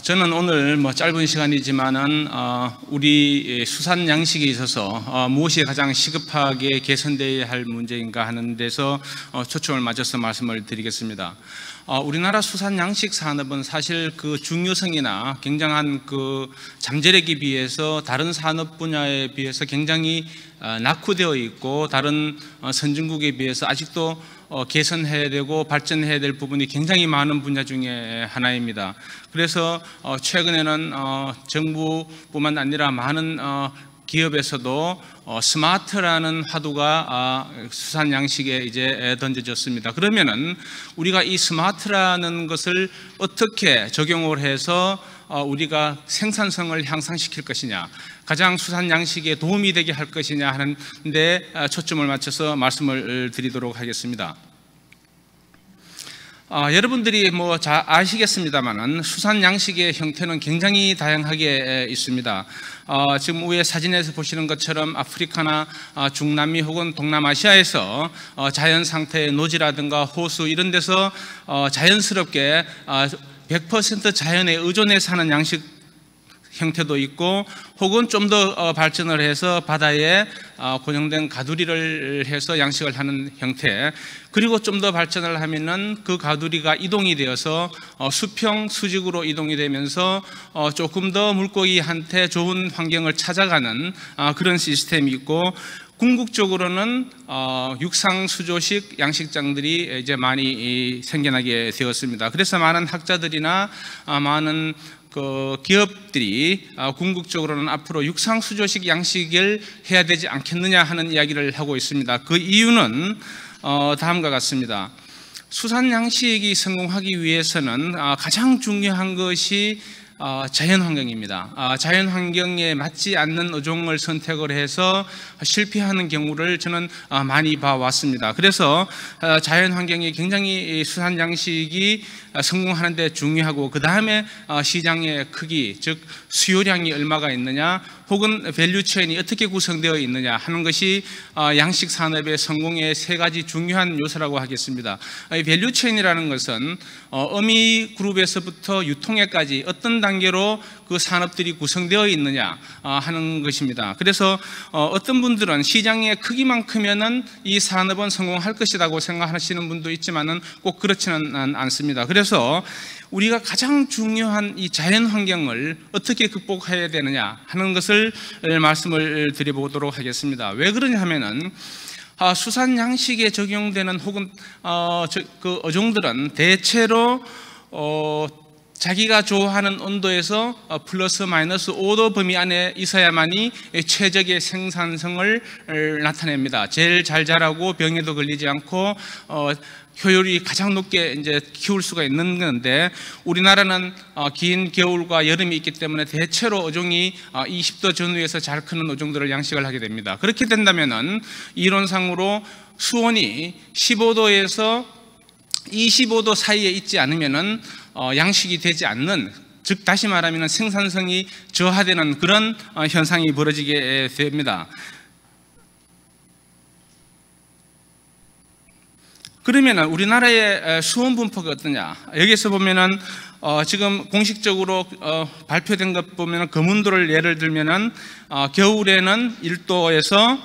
저는 오늘 짧은 시간이지만은 우리 수산 양식에 있어서 무엇이 가장 시급하게 개선되어야 할 문제인가 하는 데서 초점을 맞춰서 말씀을 드리겠습니다. 우리나라 수산 양식 산업은 사실 그 중요성이나 굉장한 그 잠재력에 비해서 다른 산업 분야에 비해서 굉장히 낙후되어 있고, 다른 선진국에 비해서 아직도 개선해야 되고 발전해야 될 부분이 굉장히 많은 분야 중에 하나입니다. 그래서 최근에는 정부뿐만 아니라 많은 기업에서도 스마트라는 화두가 수산 양식에 이제 던져졌습니다. 그러면은 우리가 이 스마트라는 것을 어떻게 적용을 해서 우리가 생산성을 향상시킬 것이냐, 가장 수산 양식에 도움이 되게 할 것이냐 하는 데 초점을 맞춰서 말씀을 드리도록 하겠습니다. 여러분들이 잘 아시겠습니다만은 수산 양식의 형태는 굉장히 다양하게 있습니다. 지금 위에 사진에서 보시는 것처럼 아프리카나 중남미 혹은 동남아시아에서 자연 상태의 노지라든가 호수 이런 데서 자연스럽게 100% 자연에 의존해 사는 양식 형태도 있고, 혹은 좀 더 발전을 해서 바다에 고정된 가두리를 해서 양식을 하는 형태, 그리고 좀 더 발전을 하면은 그 가두리가 이동이 되어서 수평 수직으로 이동이 되면서 조금 더 물고기한테 좋은 환경을 찾아가는 그런 시스템이 있고, 궁극적으로는 육상 수조식 양식장들이 이제 많이 생겨나게 되었습니다. 그래서 많은 학자들이나 많은 그 기업들이 궁극적으로는 앞으로 육상 수조식 양식을 해야 되지 않겠느냐 하는 이야기를 하고 있습니다. 그 이유는 다음과 같습니다. 수산 양식이 성공하기 위해서는 가장 중요한 것이 자연환경입니다. 자연환경에 맞지 않는 어종을 선택을 해서 실패하는 경우를 저는 많이 봐왔습니다. 그래서 자연환경이 굉장히 수산 양식이 성공하는 데 중요하고, 그 다음에 시장의 크기, 즉 수요량이 얼마가 있느냐, 혹은 밸류체인이 어떻게 구성되어 있느냐 하는 것이 양식 산업의 성공의 세 가지 중요한 요소라고 하겠습니다. 밸류체인이라는 것은 어미 그룹에서부터 유통에까지 어떤 단계로 그 산업들이 구성되어 있느냐 하는 것입니다. 그래서 어떤 분들은 시장의 크기만 크면은 이 산업은 성공할 것이라고 생각하시는 분도 있지만은 꼭 그렇지는 않습니다. 그래서 우리가 가장 중요한 이 자연 환경을 어떻게 극복해야 되느냐 하는 것을 말씀을 드려보도록 하겠습니다. 왜 그러냐 하면은 수산 양식에 적용되는 혹은 그 어종들은 대체로 자기가 좋아하는 온도에서 플러스 마이너스 5도 범위 안에 있어야만이 최적의 생산성을 나타냅니다. 제일 잘 자라고 병에도 걸리지 않고 효율이 가장 높게 이제 키울 수가 있는 건데, 우리나라는 긴 겨울과 여름이 있기 때문에 대체로 어종이 20도 전후에서 잘 크는 어종들을 양식을 하게 됩니다. 그렇게 된다면은 이론상으로 수온이 15도에서 25도 사이에 있지 않으면은 양식이 되지 않는, 즉 다시 말하면 생산성이 저하되는 그런 현상이 벌어지게 됩니다. 그러면은 우리나라의 수온 분포가 어떠냐? 여기서 보면은 지금 공식적으로 발표된 것 보면은 금운도를 예를 들면은 겨울에는 1도에서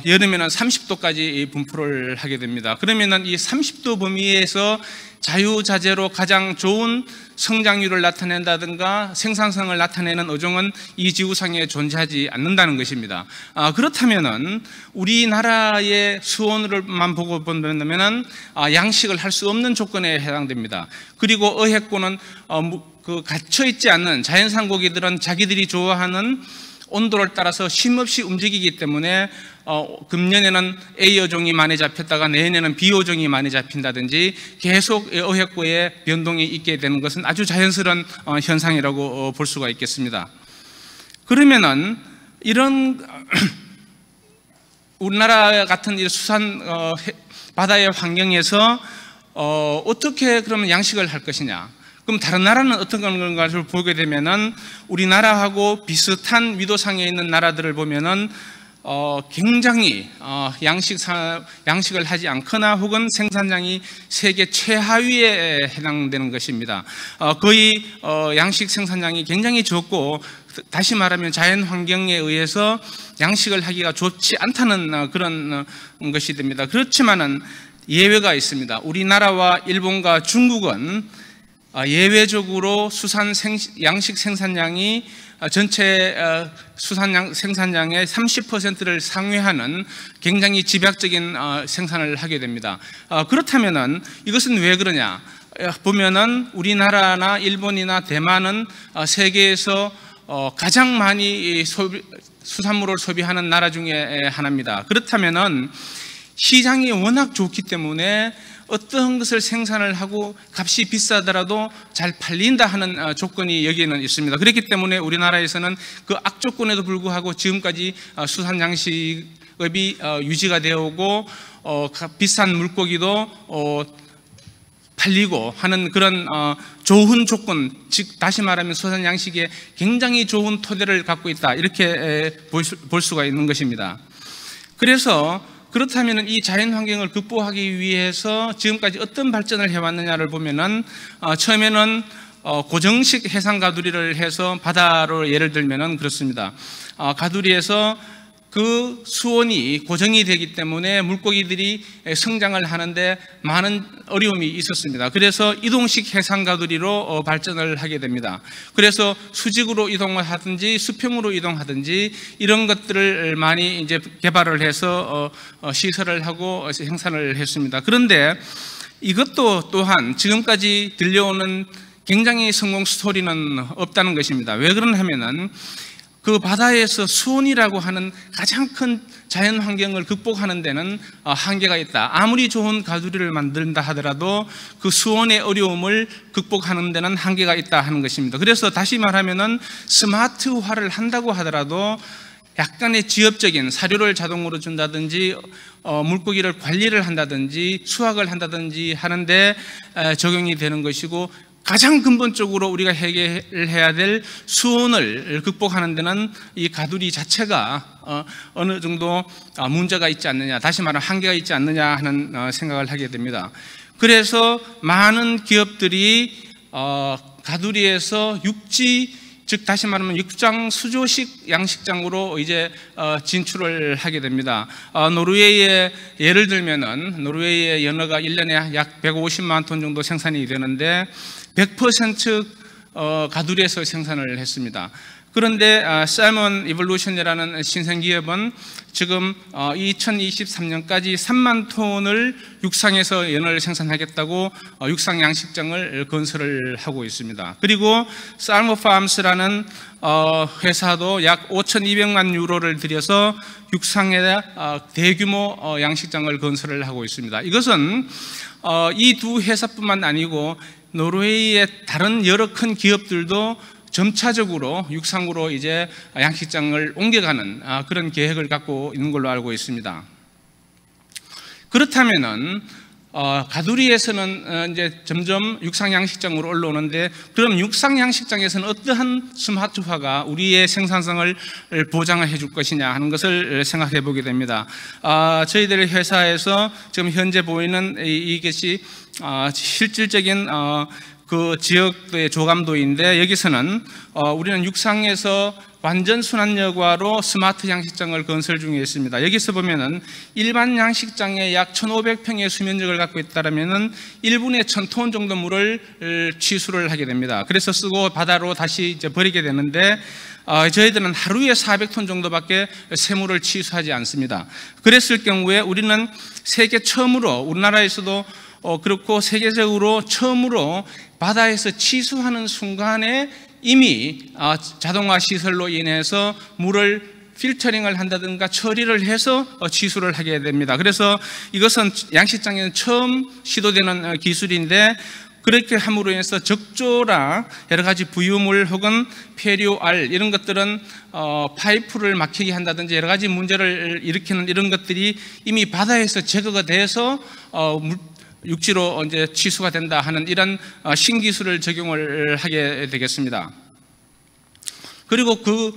여름에는 30도까지 분포를 하게 됩니다. 그러면은 이 30도 범위에서 자유자재로 가장 좋은 성장률을 나타낸다든가 생산성을 나타내는 어종은 이 지구상에 존재하지 않는다는 것입니다. 그렇다면은 우리나라의 수온을만 보고 본다면은 양식을 할 수 없는 조건에 해당됩니다. 그리고 어획고는 그 갇혀 있지 않는 자연산 고기들은 자기들이 좋아하는 온도를 따라서 쉼없이 움직이기 때문에 금년에는 A 어종이 많이 잡혔다가 내년에는 B 어종이 많이 잡힌다든지 계속 어획고에 변동이 있게 되는 것은 아주 자연스러운 현상이라고 볼 수가 있겠습니다. 그러면은 이런 우리나라 같은 수산 바다의 환경에서 어떻게 그러면 양식을 할 것이냐? 그럼 다른 나라는 어떤 건가를 보게 되면은 우리나라하고 비슷한 위도상에 있는 나라들을 보면은 굉장히 양식을 하지 않거나 혹은 생산량이 세계 최하위에 해당되는 것입니다. 거의 양식 생산량이 굉장히 적고, 다시 말하면 자연 환경에 의해서 양식을 하기가 좋지 않다는 그런 것이 됩니다. 그렇지만은 예외가 있습니다. 우리나라와 일본과 중국은 예외적으로 양식 생산량이 전체 생산량의 30%를 상회하는 굉장히 집약적인 생산을 하게 됩니다. 그렇다면은 이것은 왜 그러냐? 보면은 우리나라나 일본이나 대만은 세계에서 가장 많이 수산물을 소비하는 나라 중에 하나입니다. 그렇다면은 시장이 워낙 좋기 때문에 어떤 것을 생산을 하고 값이 비싸더라도 잘 팔린다 하는 조건이 여기에는 있습니다. 그렇기 때문에 우리나라에서는 그 악조건에도 불구하고 지금까지 수산 양식업이 유지가 되어 오고 비싼 물고기도 팔리고 하는 그런 좋은 조건, 즉 다시 말하면 수산 양식에 굉장히 좋은 토대를 갖고 있다, 이렇게 볼 수가 있는 것입니다. 그래서 그렇다면 이 자연 환경을 극복하기 위해서 지금까지 어떤 발전을 해왔느냐를 보면은 처음에는 고정식 해상 가두리를 해서 바다로 예를 들면은 그렇습니다. 가두리에서 그 수온이 고정이 되기 때문에 물고기들이 성장을 하는데 많은 어려움이 있었습니다. 그래서 이동식 해상 가두리로 발전을 하게 됩니다. 그래서 수직으로 이동을 하든지 수평으로 이동하든지 이런 것들을 많이 이제 개발을 해서 시설을 하고 생산을 했습니다. 그런데 이것도 또한 지금까지 들려오는 굉장히 성공 스토리는 없다는 것입니다. 왜 그러냐 하면은 그 바다에서 수온이라고 하는 가장 큰 자연 환경을 극복하는 데는 한계가 있다. 아무리 좋은 가두리를 만든다 하더라도 그 수온의 어려움을 극복하는 데는 한계가 있다 하는 것입니다. 그래서 다시 말하면은 스마트화를 한다고 하더라도 약간의 지엽적인 사료를 자동으로 준다든지 물고기를 관리를 한다든지 수확을 한다든지 하는데 적용이 되는 것이고, 가장 근본적으로 우리가 해결해야 될 수온을 극복하는 데는 이 가두리 자체가 어느 정도 문제가 있지 않느냐, 다시 말하면 한계가 있지 않느냐 하는 생각을 하게 됩니다. 그래서 많은 기업들이 가두리에서 육지, 즉 다시 말하면 육장 수조식 양식장으로 이제 진출을 하게 됩니다. 노르웨이의 예를 들면은 노르웨이의 연어가 1년에 약 150만 톤 정도 생산이 되는데 100% 가두리에서 생산을 했습니다. 그런데 살몬 이볼루션이라는 신생기업은 지금 2023년까지 3만 톤을 육상에서 연어를 생산하겠다고 육상 양식장을 건설을 하고 있습니다. 그리고 살모팜스라는 회사도 약 5,200만 유로를 들여서 육상에 대규모 양식장을 건설을 하고 있습니다. 이것은 이 두 회사뿐만 아니고 노르웨이의 다른 여러 큰 기업들도 점차적으로 육상으로 이제 양식장을 옮겨가는 그런 계획을 갖고 있는 걸로 알고 있습니다. 그렇다면은 가두리에서는 이제 점점 육상 양식장으로 올라오는데, 그럼 육상 양식장에서는 어떠한 스마트화가 우리의 생산성을 보장을 해줄 것이냐 하는 것을 생각해 보게 됩니다. 저희들의 회사에서 지금 현재 보이는 이것이 실질적인 그 지역의 조감도인데, 여기서는 우리는 육상에서 완전 순환여과로 스마트 양식장을 건설 중에 있습니다. 여기서 보면은 일반 양식장에 약 1,500평의 수면적을 갖고 있다면은 1분에 1,000톤 정도 물을 취수를 하게 됩니다. 그래서 쓰고 바다로 다시 이제 버리게 되는데, 저희들은 하루에 400톤 정도밖에 새물을 취수하지 않습니다. 그랬을 경우에 우리는 세계 처음으로, 우리나라에서도 그렇고 세계적으로 처음으로 바다에서 취수하는 순간에 이미 자동화 시설로 인해서 물을 필터링을 한다든가 처리를 해서 취수를 하게 됩니다. 그래서 이것은 양식장에는 처음 시도되는 기술인데, 그렇게 함으로 인해서 적조나 여러 가지 부유물 혹은 폐류알 이런 것들은 파이프를 막히게 한다든지 여러 가지 문제를 일으키는 이런 것들이 이미 바다에서 제거가 돼서 육지로 이제 취수가 된다 하는 이런 신기술을 적용을 하게 되겠습니다. 그리고 그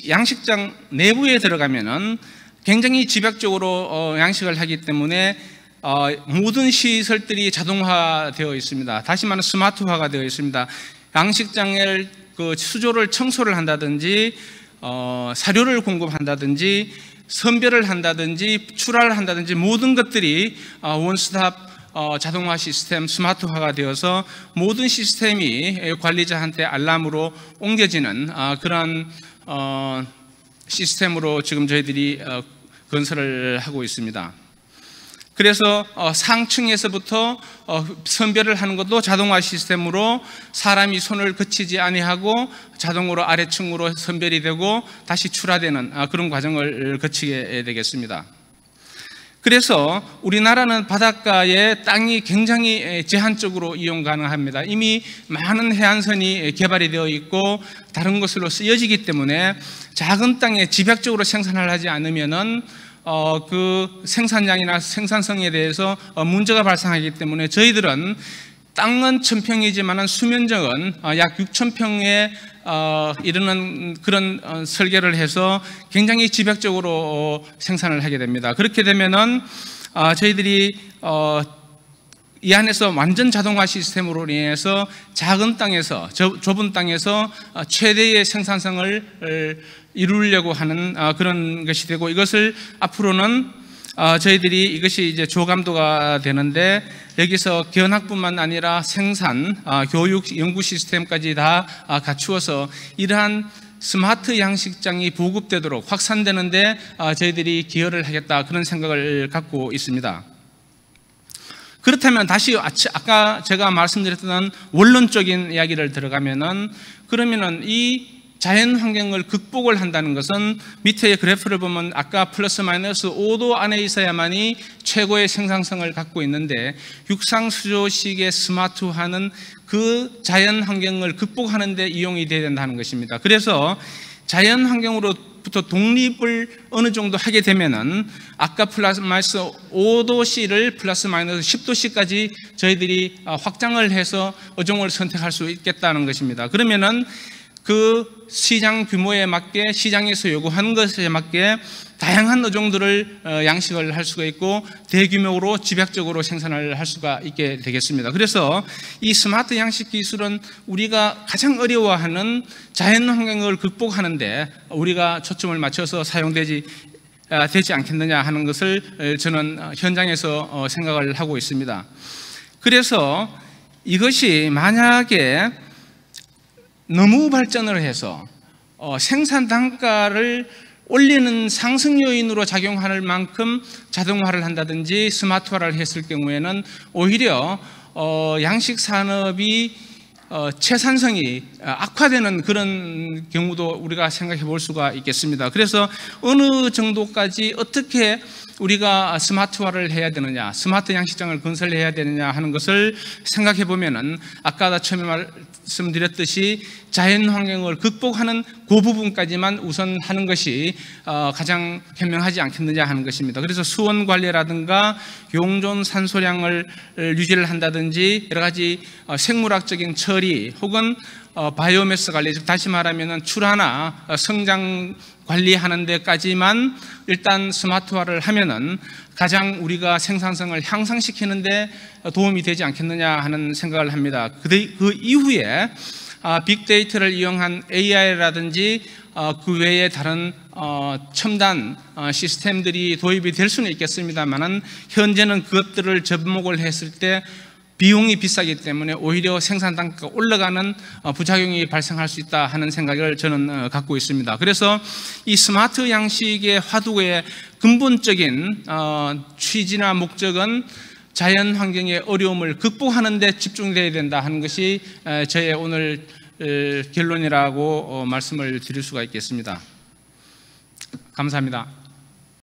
양식장 내부에 들어가면은 굉장히 집약적으로 양식을 하기 때문에 모든 시설들이 자동화되어 있습니다. 다시 말하면 스마트화가 되어 있습니다. 양식장을 수조를 청소를 한다든지 사료를 공급한다든지 선별을 한다든지 출하를 한다든지 모든 것들이 원스톱 자동화 시스템 스마트화가 되어서 모든 시스템이 관리자한테 알람으로 옮겨지는 그런 시스템으로 지금 저희들이 건설을 하고 있습니다. 그래서 상층에서부터 선별을 하는 것도 자동화 시스템으로 사람이 손을 거치지 아니하고 자동으로 아래층으로 선별이 되고 다시 출하되는 그런 과정을 거치게 되겠습니다. 그래서 우리나라는 바닷가에 땅이 굉장히 제한적으로 이용 가능합니다. 이미 많은 해안선이 개발이 되어 있고 다른 곳으로 쓰여지기 때문에 작은 땅에 집약적으로 생산을 하지 않으면은 그 생산량이나 생산성에 대해서 문제가 발생하기 때문에 저희들은 땅은 1000평이지만 수면적은 약 6000평에 이르는 그런 설계를 해서 굉장히 집약적으로 생산을 하게 됩니다. 그렇게 되면은 저희들이 이 안에서 완전 자동화 시스템으로 인해서 작은 땅에서 좁은 땅에서 최대의 생산성을 이루려고 하는 그런 것이 되고, 이것을 앞으로는 저희들이 이것이 이제 조감도가 되는데 여기서 견학뿐만 아니라 생산, 교육, 연구 시스템까지 다 갖추어서 이러한 스마트 양식장이 보급되도록 확산되는데 저희들이 기여를 하겠다, 그런 생각을 갖고 있습니다. 그렇다면 다시 아까 제가 말씀드렸던 원론적인 이야기를 들어가면은, 그러면은 이 자연 환경을 극복을 한다는 것은 밑에 그래프를 보면 아까 플러스 마이너스 5도 안에 있어야만이 최고의 생산성을 갖고 있는데, 육상수조식의 스마트화는 그 자연 환경을 극복하는 데 이용이 되어야 된다는 것입니다. 그래서 자연 환경으로부터 독립을 어느 정도 하게 되면은 아까 플러스 마이너스 5도씨를 플러스 마이너스 10도씨까지 저희들이 확장을 해서 어종을 선택할 수 있겠다는 것입니다. 그러면은 그 시장 규모에 맞게, 시장에서 요구하는 것에 맞게 다양한 어종들을 양식을 할 수가 있고 대규모로 집약적으로 생산을 할 수가 있게 되겠습니다. 그래서 이 스마트 양식 기술은 우리가 가장 어려워하는 자연 환경을 극복하는데 우리가 초점을 맞춰서 사용되지 않겠느냐 하는 것을 저는 현장에서 생각을 하고 있습니다. 그래서 이것이 만약에 너무 발전을 해서 생산 단가를 올리는 상승 요인으로 작용할 만큼 자동화를 한다든지 스마트화를 했을 경우에는 오히려 양식 산업이 채산성이 악화되는 그런 경우도 우리가 생각해 볼 수가 있겠습니다. 그래서 어느 정도까지 어떻게 우리가 스마트화를 해야 되느냐, 스마트 양식장을 건설해야 되느냐 하는 것을 생각해 보면은 아까 처음에 말씀드렸듯이 자연 환경을 극복하는 그 부분까지만 우선 하는 것이 가장 현명하지 않겠느냐 하는 것입니다. 그래서 수원 관리라든가 용존 산소량을 유지를 한다든지 여러 가지 생물학적인 처리 혹은 바이오매스 관리, 다시 말하면 출하나 성장 관리하는 데까지만 일단 스마트화를 하면은 가장 우리가 생산성을 향상시키는 데 도움이 되지 않겠느냐 하는 생각을 합니다. 그 이후에 빅데이터를 이용한 AI라든지 그 외에 다른 첨단 시스템들이 도입이 될 수는 있겠습니다만은 현재는 그것들을 접목을 했을 때 비용이 비싸기 때문에 오히려 생산 단가가 올라가는 부작용이 발생할 수 있다 하는 생각을 저는 갖고 있습니다. 그래서 이 스마트 양식의 화두의 근본적인 취지나 목적은 자연 환경의 어려움을 극복하는 데 집중되어야 된다 하는 것이 저의 오늘 결론이라고 말씀을 드릴 수가 있겠습니다. 감사합니다.